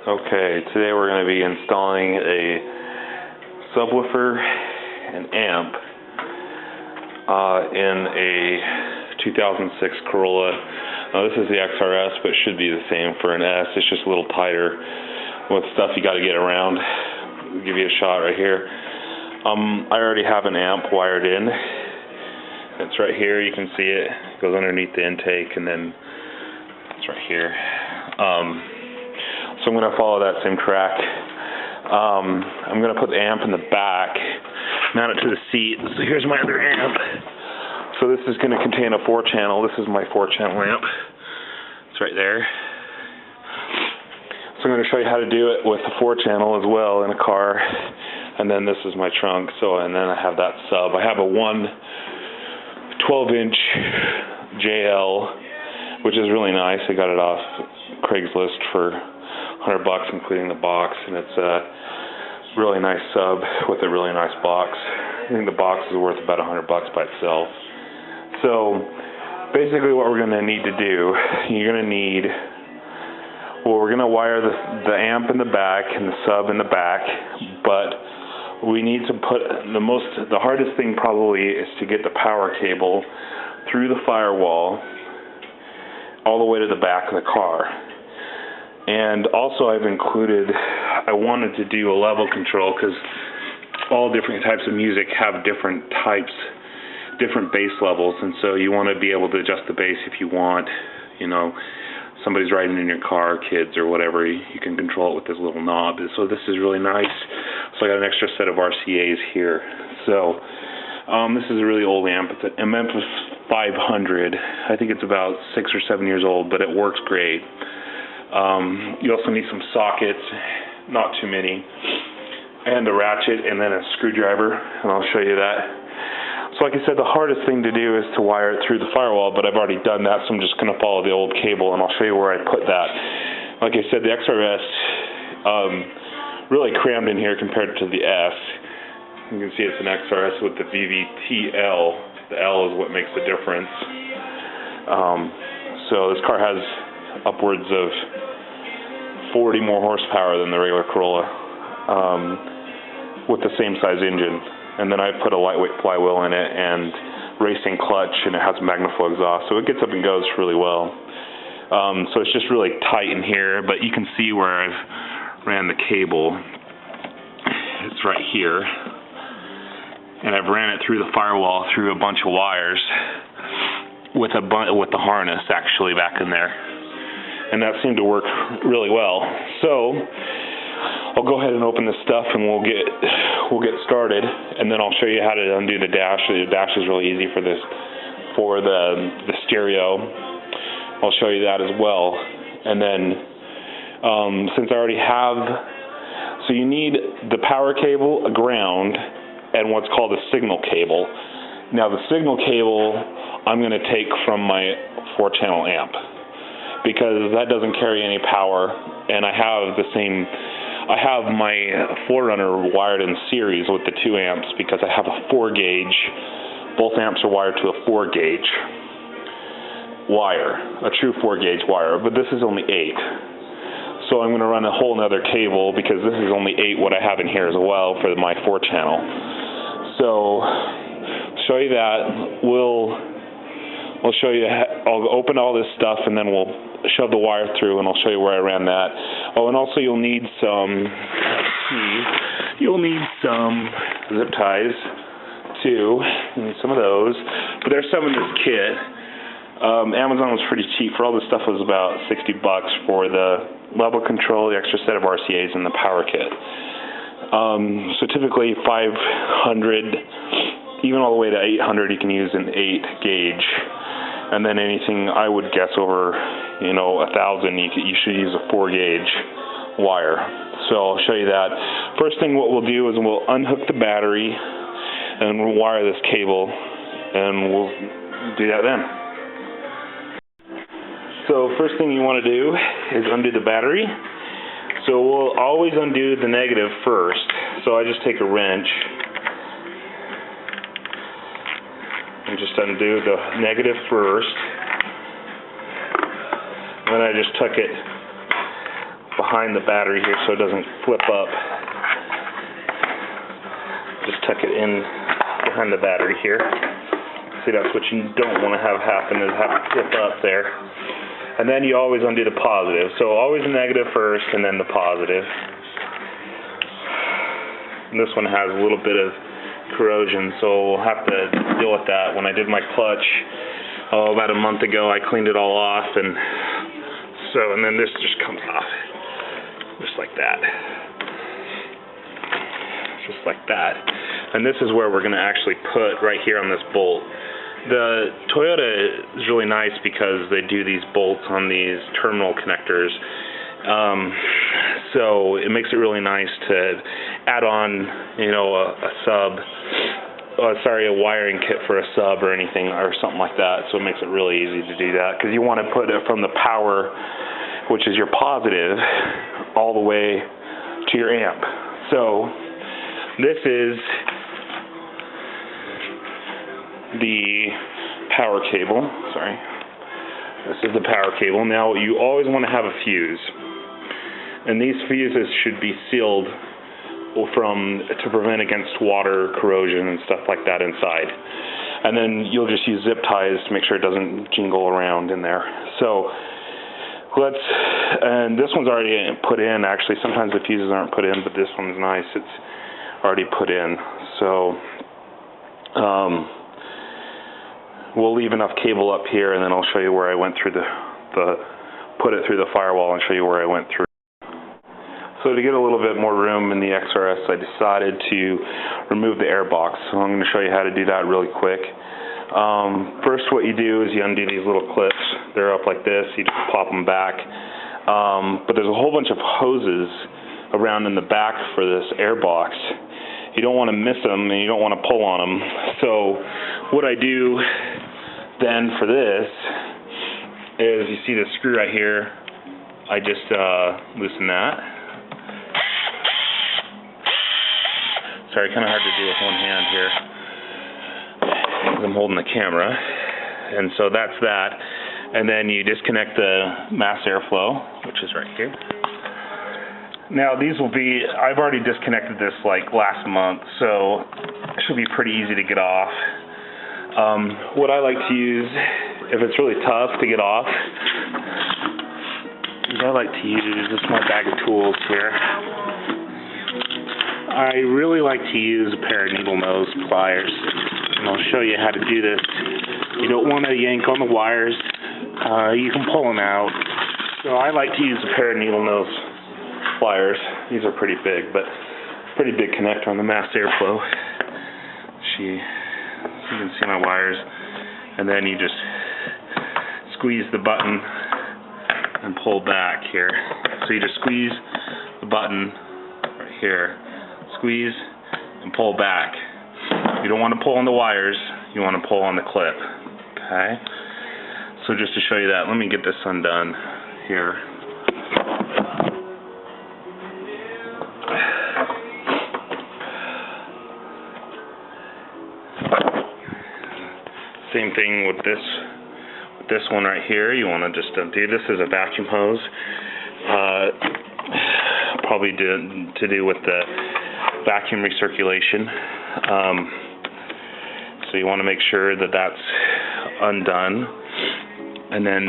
Okay, today we're going to be installing a subwoofer and amp in a 2006 Corolla. Now this is the XRS, but it should be the same for an S. It's just a little tighter with stuff you got to get around. I'll give you a shot right here. I already have an amp wired in. It's right here. You can see it. It goes underneath the intake, and then it's right here. So I'm going to follow that same track. I'm going to put the amp in the back, mount it to the seat. So here's my other amp. So this is going to contain a 4-channel. This is my 4-channel amp. It's right there. So I'm going to show you how to do it with the 4-channel as well in a car. And then this is my trunk. And then I have that sub. I have a 12-inch JL, which is really nice. I got it off Craigslist for $100, including the box, and it's a really nice sub with a really nice box. I think the box is worth about $100 by itself. So basically what we're going to need to do, we're going to wire the amp in the back and the sub in the back, but we need to put the hardest thing probably is to get the power cable through the firewall all the way to the back of the car. And also I wanted to do a level control because all different types of music have different bass levels, and so you want to be able to adjust the bass if you want. Somebody's riding in your car, kids or whatever, you can control it with this little knob. So this is really nice. So I got an extra set of RCAs here. So this is a really old amp. It's an Memphis 500. I think it's about 6 or 7 years old, but it works great. You also need some sockets, not too many, and a ratchet, and then a screwdriver, and I'll show you that. So like I said, the hardest thing to do is to wire it through the firewall, but I've already done that, so I'm just going to follow the old cable, and I'll show you where I put that. Like I said, the XRS really crammed in here compared to the S. You can see it's an XRS with the VVTL. The L is what makes the difference. So this car has upwards of 40 more horsepower than the regular Corolla with the same size engine. And then I put a lightweight flywheel in it and racing clutch, and it has MagnaFlow exhaust, so it gets up and goes really well. So it's just really tight in here, but you can see where I've ran the cable. It's right here. And I've ran it through the firewall through a bunch of wires with the harness actually back in there. And that seemed to work really well. So I'll go ahead and open this stuff, and we'll get started, and then I'll show you how to undo the dash. The dash is really easy for the stereo. I'll show you that as well. And then since I already have, so you need the power cable, a ground, and what's called a signal cable. Now the signal cable I'm going to take from my 4-channel amp, because that doesn't carry any power, and I have my 4Runner wired in series with the 2 amps because I have a 4-gauge. Both amps are wired to a 4-gauge wire, a true 4-gauge wire, but this is only 8. So I'm going to run a whole nother cable because this is only 8 what I have in here as well for my 4-channel. So to show you that, I'll show you. I'll open all this stuff, and then we'll shove the wire through, and I'll show you where I ran that. Oh, and also you'll need some zip ties too. You need some of those. But there's some in this kit. Amazon was pretty cheap. For all this stuff, it was about $60 for the level control, the extra set of RCAs, and the power kit. So typically 500, even all the way to 800, you can use an 8-gauge. And then anything, I would guess over, 1,000, you should use a 4-gauge wire. So I'll show you that. First thing what we'll do is we'll unhook the battery, and we'll wire this cable, and we'll do that then. So first thing you want to do is undo the battery. So we'll always undo the negative first. So I just take a wrench and just undo the negative first. And then I just tuck it behind the battery here so it doesn't flip up. Just tuck it in behind the battery here. See, that's what you don't want to have happen, is have it flip up there. And then you always undo the positive. So always the negative first and then the positive. And this one has a little bit of corrosion, so we'll have to deal with that. When I did my clutch, about a month ago, I cleaned it all off, and then this just comes off, just like that, just like that. And this is where we're going to actually put right here on this bolt. The Toyota is really nice because they do these bolts on these terminal connectors. So it makes it really nice to add on, you know, a wiring kit for a sub or anything or something like that. So it makes it really easy to do that, because you want to put it from the power, which is your positive, all the way to your amp. So this is the power cable. Sorry. This is the power cable. Now you always want to have a fuse. And these fuses should be sealed to prevent against water corrosion and stuff like that inside. And then you'll just use zip ties to make sure it doesn't jingle around in there. So and this one's already put in. Actually, sometimes the fuses aren't put in, but this one's nice. It's already put in. So we'll leave enough cable up here, and then I'll show you where I went through put it through the firewall and show you where I went through. So to get a little bit more room in the XRS, I decided to remove the air box. So I'm going to show you how to do that really quick. First, what you do is you undo these little clips. They're up like this. You just pop them back. But there's a whole bunch of hoses around in the back for this air box. You don't want to miss them, and you don't want to pull on them. So what I do then for this is, you see the screw right here. I just loosen that. Sorry, kind of hard to do with one hand here because I'm holding the camera. And so that's that. And then you disconnect the mass airflow, which is right here. Now these will be, I've already disconnected this like last month, so it should be pretty easy to get off. What I like to use, if it's really tough to get off, is I like to use, this is my bag of tools here. I really like to use a pair of needle nose pliers, and I'll show you how to do this. You don't want to yank on the wires. You can pull them out. So I like to use a pair of needle nose pliers. These are pretty big, but pretty big connector on the mass airflow. So you can see my wires, and then you just squeeze the button and pull back here. So you just squeeze the button right here. Squeeze and pull back. You don't want to pull on the wires, you want to pull on the clip. Okay? So just to show you that, let me get this undone here. Same thing with this one right here. You want to just undo this as a vacuum hose. Probably to do with the vacuum recirculation. So you want to make sure that that's undone. And then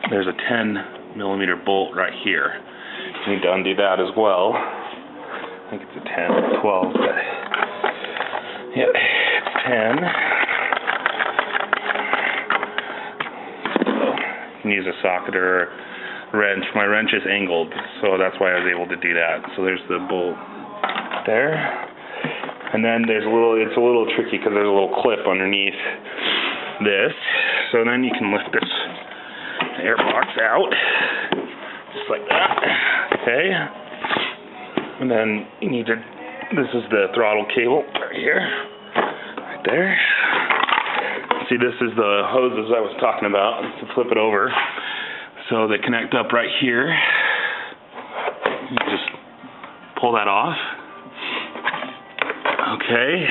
there's a 10mm bolt right here. You need to undo that as well. I think it's a 10 or 12, but yeah, it's 10. So you can use a socket or a wrench. My wrench is angled, so that's why I was able to do that. So there's the bolt there, and then it's a little tricky because there's a little clip underneath this, so then you can lift this air box out just like that. Okay, and then you need to, this is the throttle cable right here, right there. See, this is the hoses I was talking about to flip it over, so they connect up right here. You just pull that off. Okay,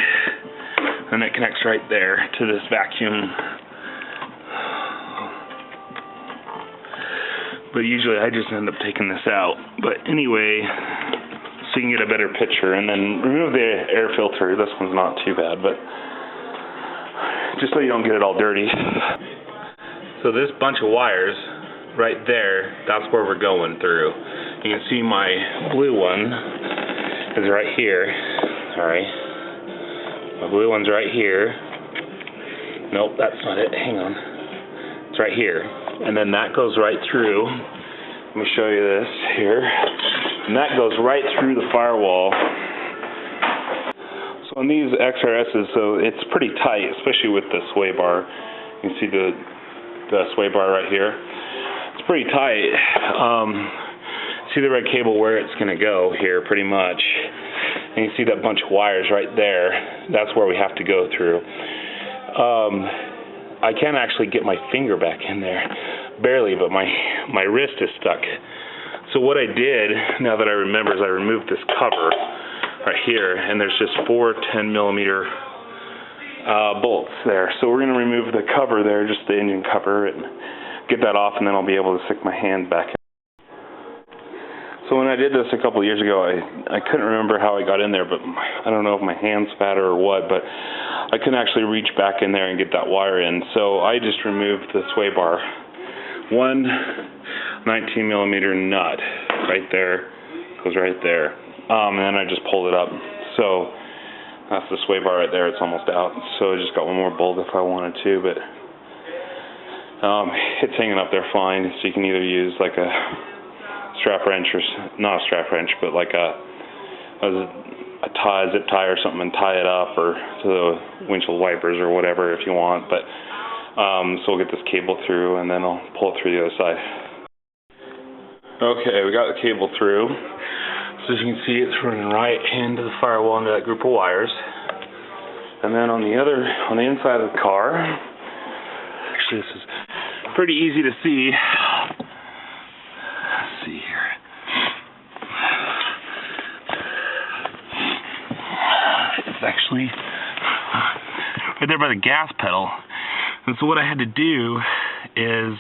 and it connects right there to this vacuum but usually I just end up taking this out. But anyway, so you can get a better picture, and then remove the air filter. This one's not too bad, but just so you don't get it all dirty. So this bunch of wires right there, that's where we're going through. You can see my blue one is right here. Sorry. My blue one's right here. Nope, that's not it. Hang on. It's right here. And then that goes right through. Let me show you this here. And that goes right through the firewall. So on these XRSs, so it's pretty tight, especially with the sway bar. You can see the sway bar right here. It's pretty tight. See the red cable where it's going to go here, pretty much. And you see that bunch of wires right there. That's where we have to go through. I can't actually get my finger back in there, barely, but my wrist is stuck. So what I did, now that I remember, is I removed this cover right here, and there's just 4 10mm bolts there. So we're going to remove the cover there, just the engine cover, and get that off, and then I'll be able to stick my hand back in. So when I did this a couple of years ago, I couldn't remember how I got in there, but I don't know if my hand's fatter or what, but I couldn't actually reach back in there and get that wire in. So I just removed the sway bar. One 19mm nut right there, goes right there, and then I just pulled it up. So that's the sway bar right there. It's almost out. So I just got one more bolt if I wanted to, but it's hanging up there fine. So you can either use like a strap wrench, or not a strap wrench, but like a zip tie or something, and tie it up, or to the windshield wipers or whatever if you want. But so we'll get this cable through, and then I'll pull it through the other side. Okay, we got the cable through. So as you can see, it's running right into the firewall, into that group of wires. And then on the inside of the car, actually this is pretty easy to see. Let's see here. It's actually right there by the gas pedal. And so what I had to do is,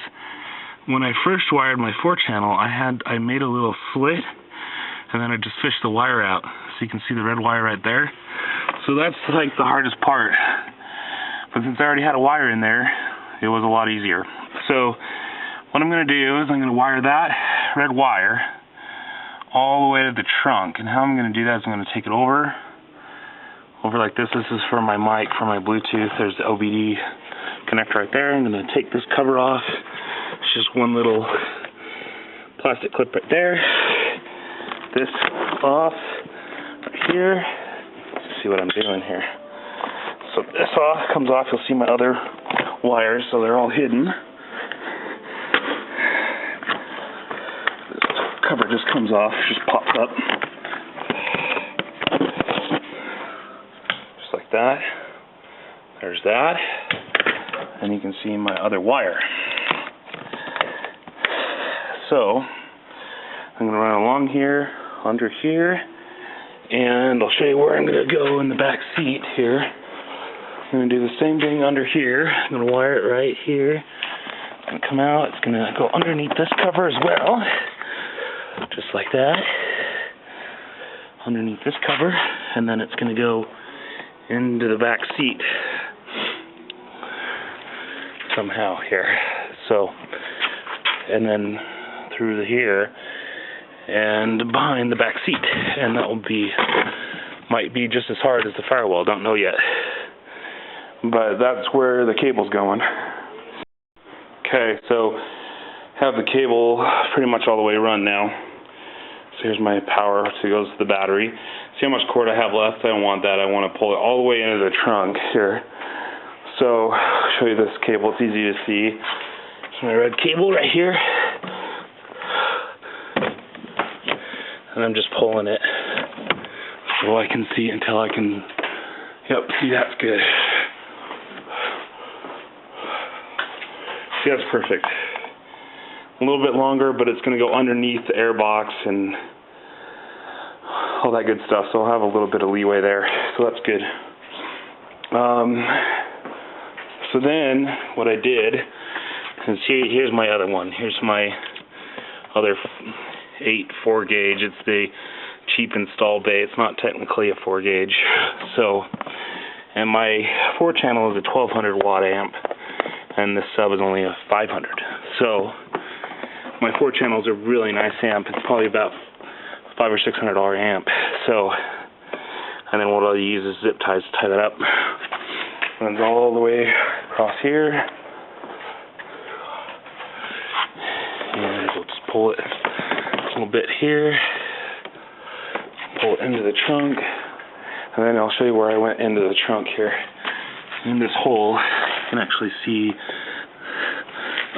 when I first wired my 4-channel, I made a little slit, and then I just fished the wire out. So you can see the red wire right there. So that's like the hardest part. But since I already had a wire in there, it was a lot easier. So what I'm going to do is I'm going to wire that red wire all the way to the trunk. And how I'm going to do that is I'm going to take it over like this. This is for my mic, for my Bluetooth. There's the OBD connector right there. I'm going to take this cover off. It's just one little plastic clip right there. This off right here. Let's see what I'm doing here. So this comes off. You'll see my other wires, so they're all hidden. This cover just comes off, just pops up. Just like that. There's that. And you can see my other wire. So I'm going to run along here, under here, and I'll show you where I'm going to go in the back seat here. I'm going to do the same thing under here. I'm going to wire it right here. It's going to come out. It's going to go underneath this cover as well, just like that. Underneath this cover, and then it's going to go into the back seat somehow here. So, and then through here and behind the back seat, and that will might be just as hard as the firewall. Don't know yet, but that's where the cable's going. Okay, so have the cable pretty much all the way run now. So here's my power, so it goes to the battery. See how much cord I have left? I don't want that. I want to pull it all the way into the trunk here. So I'll show you this cable. It's easy to see. It's my red cable right here. And I'm just pulling it so I can see until I can, yep, see, that's good. See, that's perfect. A little bit longer, but it's going to go underneath the air box and all that good stuff, so I'll have a little bit of leeway there, so that's good. So then what I did, and see, here's my other one. Here's my other 8 4-gauge. It's the cheap install bay. It's not technically a 4-gauge. So, and my 4-channel is a 1200 watt amp, and this sub is only a 500. So my 4-channel is a really nice amp. It's probably about $500 or $600 amp. So, and then what I'll use is zip ties to tie that up. Runs all the way across here, and we'll just pull it a little bit here, pull it into the trunk, and then I'll show you where I went into the trunk here. In this hole, you can actually see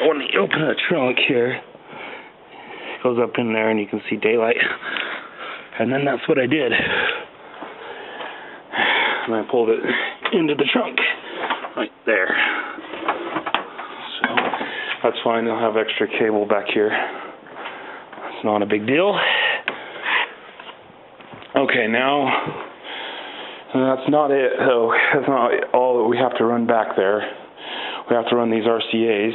when you open the trunk here, it goes up in there and you can see daylight. And then that's what I did. And I pulled it into the trunk right there. So that's fine. I'll have extra cable back here. It's not a big deal. Okay, now that's not it though. That's not all that we have to run back there. We have to run these RCAs.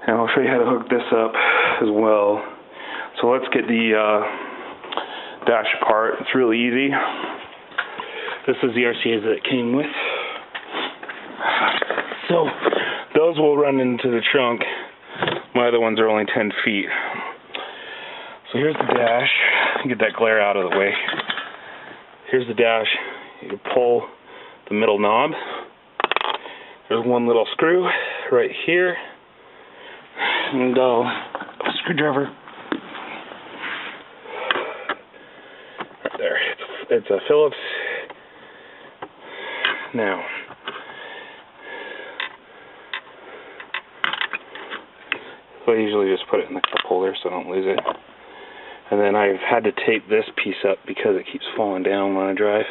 And I'll show you how to hook this up as well. So let's get the dash apart. It's really easy. This is the RCAs that it came with. So those will run into the trunk. My other ones are only 10 feet. So here's the dash. Get that glare out of the way. Here's the dash. You pull the middle knob. There's one little screw right here. And a screwdriver. Right there. It's a Phillips. Now, so I usually just put it in the cup holder so I don't lose it. And then I've had to tape this piece up because it keeps falling down when I drive.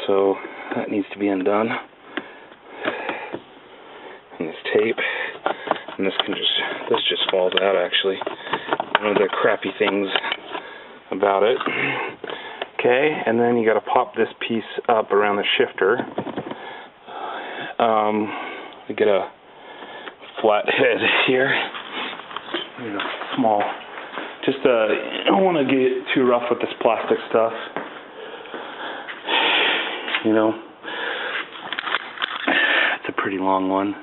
So that needs to be undone. And this tape, and this just falls out actually. One of the crappy things about it. Okay, and then you got to pop this piece up around the shifter. You get a flat head here. Small. Just I don't want to get too rough with this plastic stuff. You know, it's a pretty long one.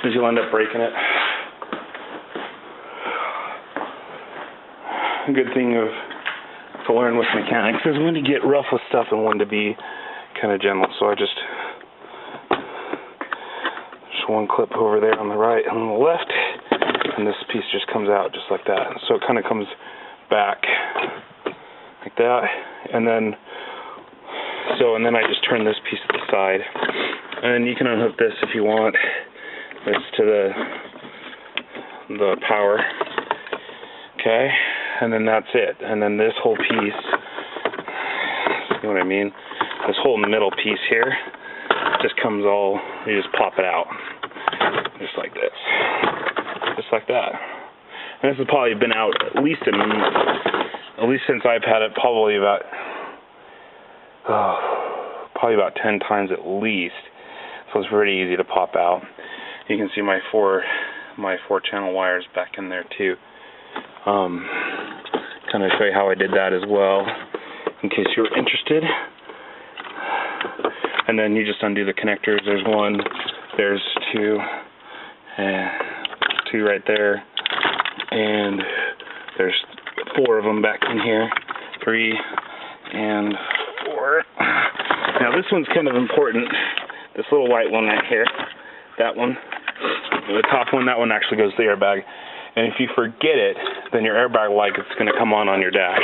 Because you'll end up breaking it. A good thing to learn with mechanics is when to get rough with stuff and when to be kind of gentle. So I just one clip over there on the right and on the left, and this piece just comes out just like that. So it kind of comes back like that, and then I just turn this piece to the side, and then you can unhook this if you want. It's to the power. Okay, and then that's it. And then this whole piece, you know what I mean? This whole middle piece here just comes all, you just pop it out. Just like this. Just like that. And this has probably been out at least since I've had it, probably about 10 times at least. So it's pretty easy to pop out. You can see my four channel wires back in there too. Kind of show you how I did that as well, in case you're interested. And then you just undo the connectors. There's one, there's two, and two right there, and there's 4 of them back in here, 3 and 4. Now this one's kind of important. This little white one right here, that one, the top one, that one actually goes to the airbag. And if you forget it, then your airbag light is going to come on your dash.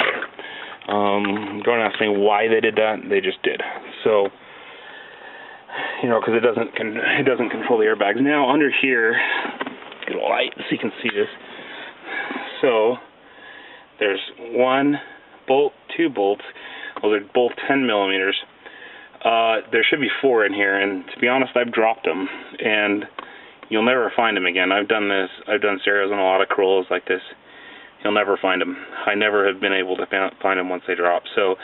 Don't ask me why they did that. They just did. So, you know, because it doesn't control the airbags. Now under here, get a light so you can see this. So there's 1 bolt, 2 bolts. Well, they're both 10 millimeters. There should be 4 in here, and to be honest, I've dropped them, and you'll never find them again. I've done this. I've done stereos on a lot of Corollas like this. You'll never find them. I never have been able to find them once they drop. So,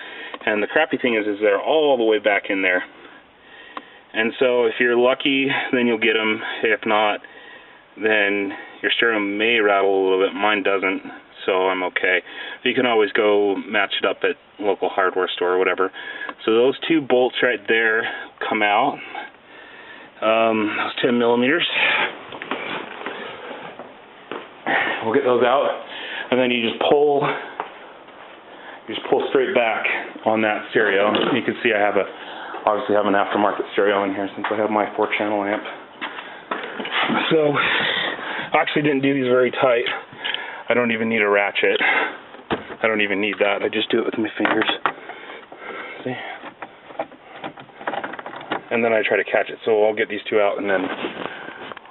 and the crappy thing is they're all the way back in there. And so if you're lucky, then you'll get them. If not, then your stereo may rattle a little bit. Mine doesn't, so I'm okay. You can always go match it up at local hardware store or whatever. So those 2 bolts right there come out. Those 10 millimeters. We'll get those out, and then you just pull straight back on that stereo. You can see I obviously have an aftermarket stereo in here since I have my 4-channel amp. So I actually didn't do these very tight. I don't even need a ratchet. I don't even need that. I just do it with my fingers. See? And then I try to catch it. So I'll get these 2 out, and then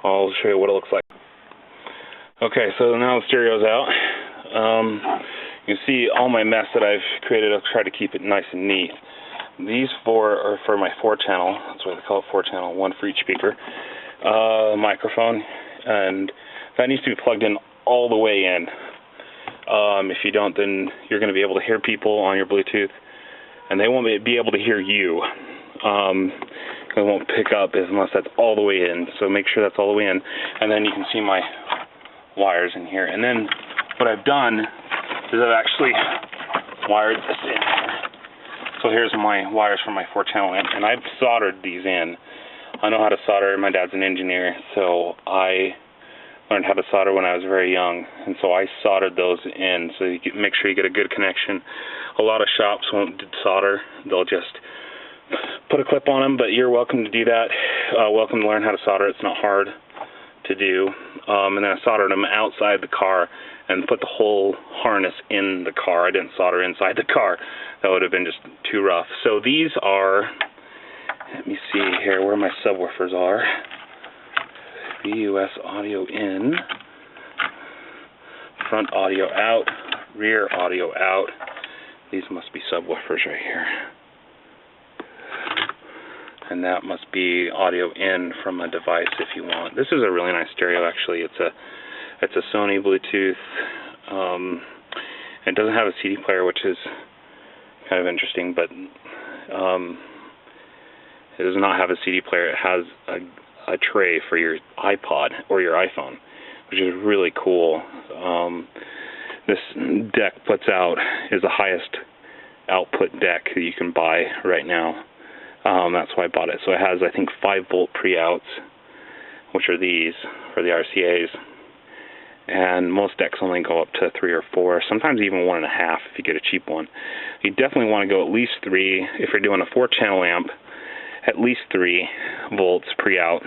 I'll show you what it looks like. Okay, so now the stereo's out. You can see all my mess that I've created. I'll try to keep it nice and neat. These 4 are for my 4-channel. That's why they call it 4-channel, 1 for each speaker. Microphone, and that needs to be plugged in all the way in. If you don't, then you're going to be able to hear people on your Bluetooth, and they won't be able to hear you. It won't pick up unless that's all the way in. So make sure that's all the way in, and then you can see my wires in here. And then what I've done is I've actually wired this in. So here's my wires for my 4-channel amp, and I've soldered these in. I know how to solder. My dad's an engineer, so I learned how to solder when I was very young, and so I soldered those in so you make sure you get a good connection. A lot of shops won't solder. They'll just put a clip on them, but you're welcome to do that. Welcome to learn how to solder. It's not hard to do. And then I soldered them outside the car and put the whole harness in the car. I didn't solder inside the car. That would have been just too rough. So these are, let me see here where my subwoofers are. BUS audio in, front audio out, rear audio out. These must be subwoofers right here. And that must be audio in from a device if you want. This is a really nice stereo actually. It's a Sony Bluetooth. It doesn't have a CD player, which is kind of interesting, but it does not have a CD player. It has a tray for your iPod or your iPhone, which is really cool. This deck puts out is the highest output deck that you can buy right now. That's why I bought it. So it has, I think, 5-volt pre-outs, which are these for the RCAs. And most decks only go up to 3 or 4, sometimes even 1.5 if you get a cheap one. You definitely want to go at least 3. If you're doing a 4-channel amp, at least 3 volts pre-out,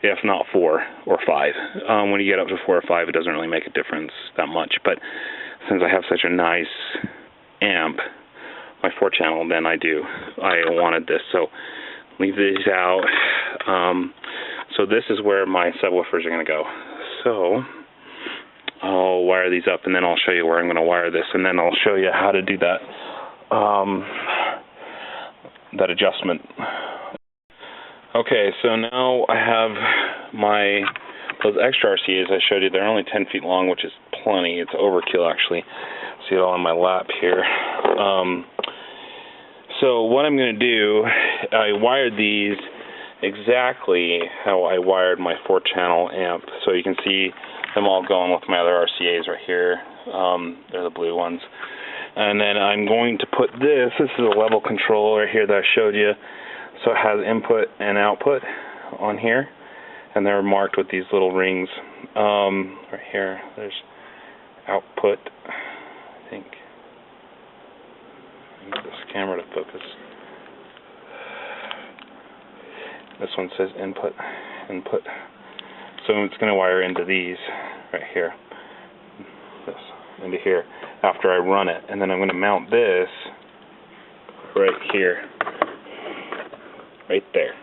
if not 4 or 5. When you get up to 4 or 5, it doesn't really make a difference that much. But since I have such a nice amp, my 4-channel, then I wanted this. So leave these out. So this is where my subwoofers are going to go. So I'll wire these up, and then I'll show you where I'm going to wire this, and then I'll show you how to do that that adjustment. Okay, so now I have those extra RCAs I showed you. They're only 10 feet long, which is plenty. It's overkill, actually. See it all on my lap here. So what I'm going to do, I wired these exactly how I wired my 4-channel amp. So you can see them all going with my other RCAs right here. They're the blue ones. And then I'm going to put this is a level control right here that I showed you. So it has input and output on here. And they're marked with these little rings. Right here, there's output, I think. Get this camera to focus. This one says input. So it's going to wire into these right here. This into here after I run it, and then I'm going to mount this right here, right there.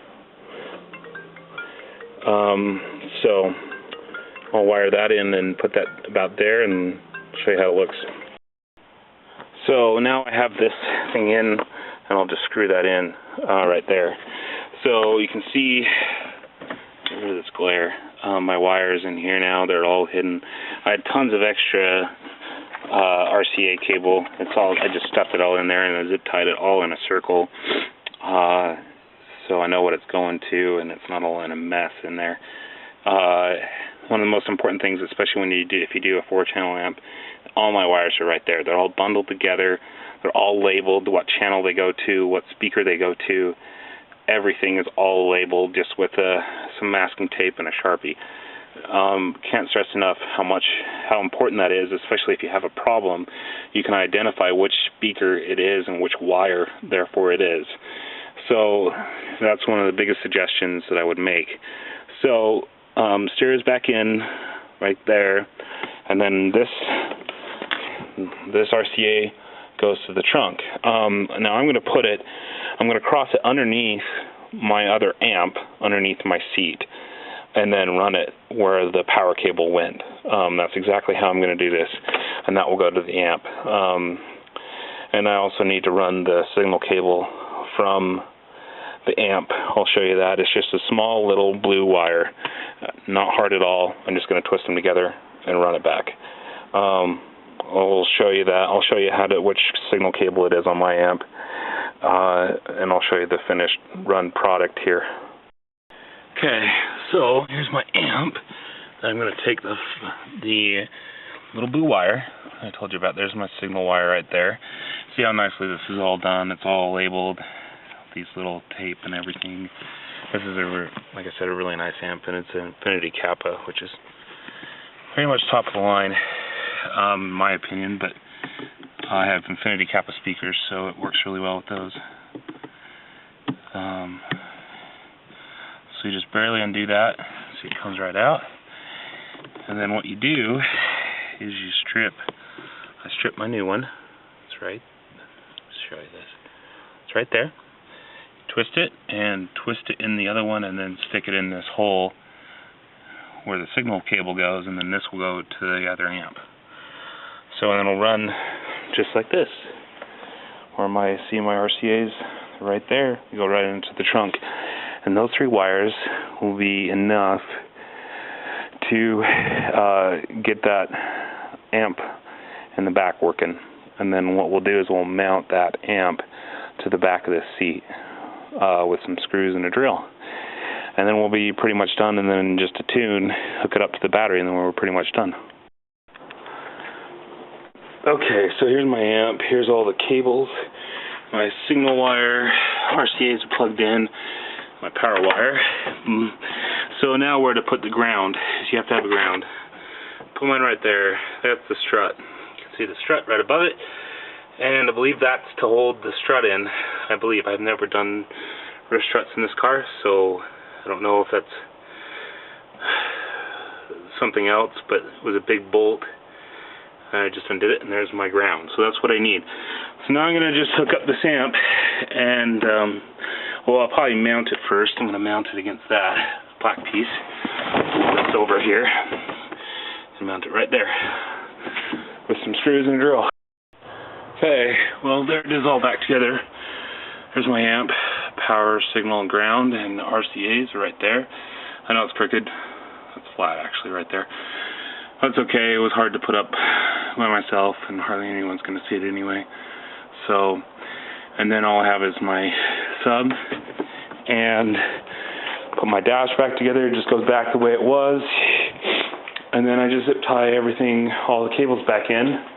So I'll wire that in and put that about there and show you how it looks. So now I have this thing in, and I'll just screw that in right there. So you can see, get rid of this glare, my wires in here now, they're all hidden. I had tons of extra RCA cable. I just stuffed it all in there and I zip tied it all in a circle. so I know what it's going to, and it's not all in a mess in there. One of the most important things, especially when if you do a 4-channel amp, all my wires are right there. They're all bundled together. They're all labeled, what channel they go to, what speaker they go to. Everything is all labeled, just with some masking tape and a Sharpie. Can't stress enough how important that is, especially if you have a problem. You can identify which speaker it is and which wire, therefore, it is. So that's one of the biggest suggestions that I would make. So stereo's back in right there, and then this RCA goes to the trunk. Now I'm going to cross it underneath my other amp, underneath my seat, and then run it where the power cable went. That's exactly how I'm going to do this, and that will go to the amp. And I also need to run the signal cable from the amp. I'll show you that. It's just a small little blue wire, not hard at all. I'm just going to twist them together and run it back. I'll show you that. I'll show you which signal cable it is on my amp, and I'll show you the finished run product here. Okay, so here's my amp. I'm going to take the little blue wire I told you about. There's my signal wire right there. See how nicely this is all done. It's all labeled, these little tape and everything. This is, like I said, a really nice amp, and it's an Infinity Kappa, which is pretty much top of the line, in my opinion, but I have Infinity Kappa speakers, so it works really well with those. So you just barely undo that, so it comes right out. And then what you do is you I strip my new one. It's right, let's show you this. It's right there. Twist it, and twist it in the other one, and then stick it in this hole where the signal cable goes, and then this will go to the other amp. So then it'll run just like this. Where my RCAs right there, you go right into the trunk. And those 3 wires will be enough to get that amp in the back working. And then what we'll do is we'll mount that amp to the back of this seat with some screws and a drill. And then we'll be pretty much done, and then just to tune, hook it up to the battery, and then we're pretty much done. Okay, so here's my amp. Here's all the cables. My signal wire, RCAs are plugged in, my power wire. So now where to put the ground is you have to have a ground. Put mine right there. That's the strut. You can see the strut right above it. And I believe that's to hold the strut in. I believe. I've never done wrist struts in this car, so I don't know if that's something else, but it was a big bolt. I just undid it, and there's my ground. So that's what I need. So now I'm going to just hook up this amp, and well, I'll probably mount it first. I'm going to mount it against that black piece that's over here, and mount it right there with some screws and a drill. Okay, well, there it is all back together. There's my amp, power, signal, and ground, and the RCAs are right there. I know it's crooked. That's flat, actually, right there. That's okay. It was hard to put up by myself, and hardly anyone's going to see it anyway. So, and then all I have is my sub, and put my dash back together. It just goes back the way it was. And then I just zip tie everything, all the cables back in.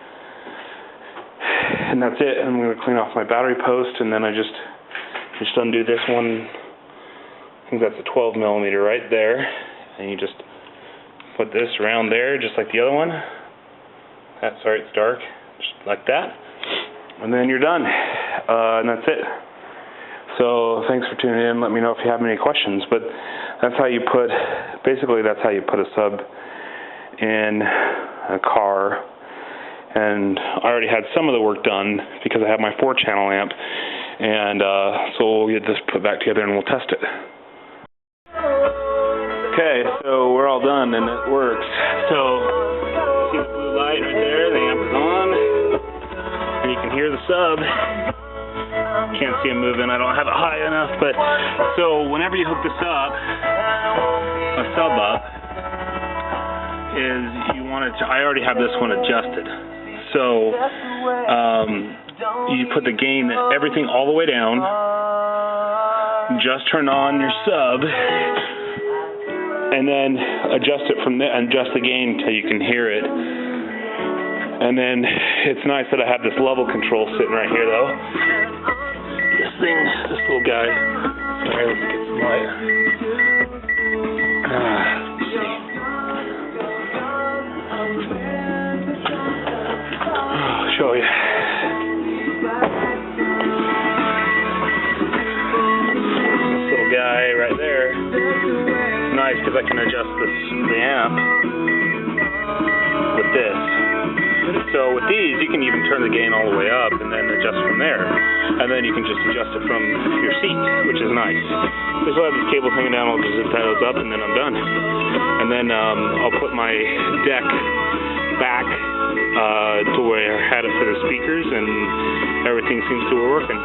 And that's it. I'm going to clean off my battery post, and then I just undo this one. I think that's a 12 millimeter right there. And you just put this around there, just like the other one. Sorry, it's dark. Just like that. And then you're done. And that's it. So thanks for tuning in. Let me know if you have any questions. But that's how you put, basically that's how you put a sub in a car. And I already had some of the work done because I have my 4-channel amp. And so we'll get this put back together and we'll test it. Okay, so we're all done and it works. So, see the blue light right there, the amp is on. And you can hear the sub. Can't see it moving, I don't have it high enough, but so whenever you hook the sub up, is you want it to, I already have this one adjusted. So you put the gain, everything all the way down, just turn on your sub, and then adjust it from there, adjust the gain until you can hear it. And then it's nice that I have this level control sitting right here, though. This little guy. Sorry, let's get some light. Let's see. I'll show you. This little guy right there. It's nice because I can adjust the amp with this. So with these, you can even turn the gain all the way up and then adjust from there. And then you can just adjust it from your seat, which is nice. So I'll have these cables hanging down, I'll just zip those up, and then I'm done. And then I'll put my deck back to where I had it for the speakers, and everything seems to be working.